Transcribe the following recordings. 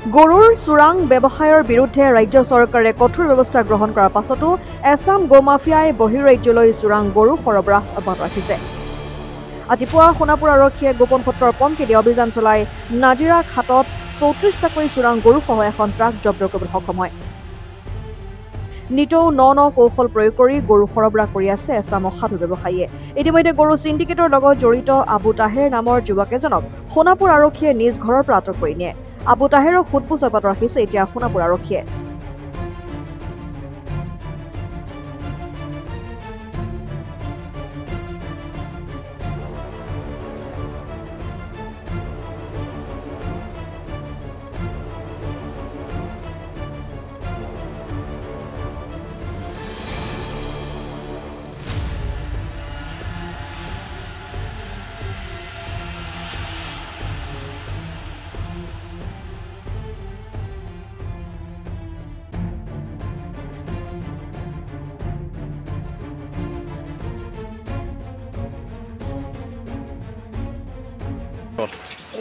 গৰুৰ চোৰাং ব্যৱসায়ৰ বিৰুদ্ধে ৰাজ্য চৰকাৰে কঠোৰ ব্যৱস্থা গ্ৰহণ কৰাৰ পাছতো এছাম গো মাফিয়াই বহিঃৰাজ্যলৈ চোৰাং গৰু সৰবৰাহ অব্যাহত ৰাখিছে। আজি পুৱা সোণাপুৰ আৰক্ষীয়ে গোপন সূত্ৰৰ পমকেদি অভিযান চলাই নাজিৰা ঘাটত ৩৪টাকৈ চোৰাং গৰুসহ এখন ট্ৰাক জব্দ কৰিবলৈ সক্ষম হয়। নিতৌ ন কৌশল প্ৰয়োগ কৰি গৰু সৰবৰাহ কৰি আছে এছাম অসাধু ব্যৱসায়ীয়ে। ইতিমধ্যে গৰু চিণ্ডিকেটৰ লগত জড়িত আবু তাহেৰ নামৰ যুৱক এজনক সোণাপুৰ আৰক্ষীয়ে নিজ ঘৰৰ পৰা আটক কৰি নিয়ে। আবু তাহেৰক সোধপোছ অব্যাহত ৰাখিছে এতিয়া সোণাপুৰ আৰক্ষীয়ে।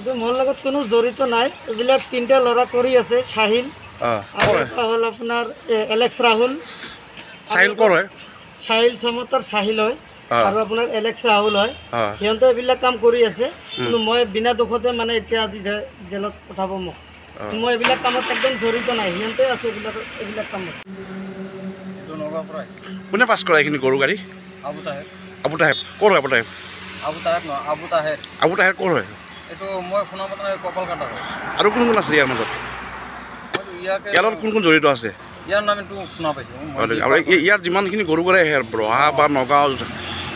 এইটো মোৰ লগত কোনো জড়িত নাই। এইবিলাক তিনিটা ল'ৰা কৰি আছে। সাহিল আৰু হ'ল আপোনাৰ এলেক্স ৰাহুল। সাহিল ক'ৰ হয়? সাহিল চমতাৰ সাহিল হয় আৰু আপোনাৰ এলেক্স ৰাহুল হয়। সিহঁতে এইবিলাক কাম কৰি আছে, কিন্তু মই বিনা দুখতে মানে এতিয়া আজি জেলত পঠাব মোক। মই এইবিলাক কামত একদম জড়িত নাই, সিহঁতে আছে এইবিলাক কামত। কোনে পাছ কৰা এইখিনি গৰু গাড়ী? আবু তাহেৰ। আবু তাহেৰ ক'ৰ হয়? আবু তাহেৰ নহয়, আবু তাহেৰ। আবু তাহেৰ ক'ৰ হয়? এইটো মই শুনা মতে কপালকাটা হয়। আৰু কোন কোন আছে ইয়াৰ মাজত? ইয়াৰ লগত কোন কোন জড়িত আছে? ইয়াৰ নামটো শুনা পাইছোঁ। আৰু ইয়াত যিমানখিনি গৰু গড়াই আহে ৰহা বা নগাঁও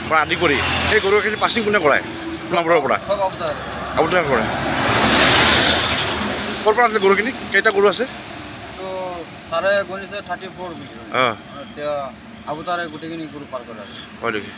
পৰা আদি কৰি সেই গৰুখিনি পাছিং কোনে কৰায়? সোণাপুৰৰ পৰা চব আবু তাহেৰ। আবু তাহেৰ কৰে। ক'ৰ পৰা আছে গৰুখিনি? কেইটা গৰু আছে? এইটো ছাৰে গণিছে 34 বুলি। এতিয়া আবু তাহেৰে গোটেইখিনি গৰু পাৰ কৰে। হয় নেকি?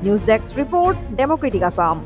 News desk report, democratic Assam.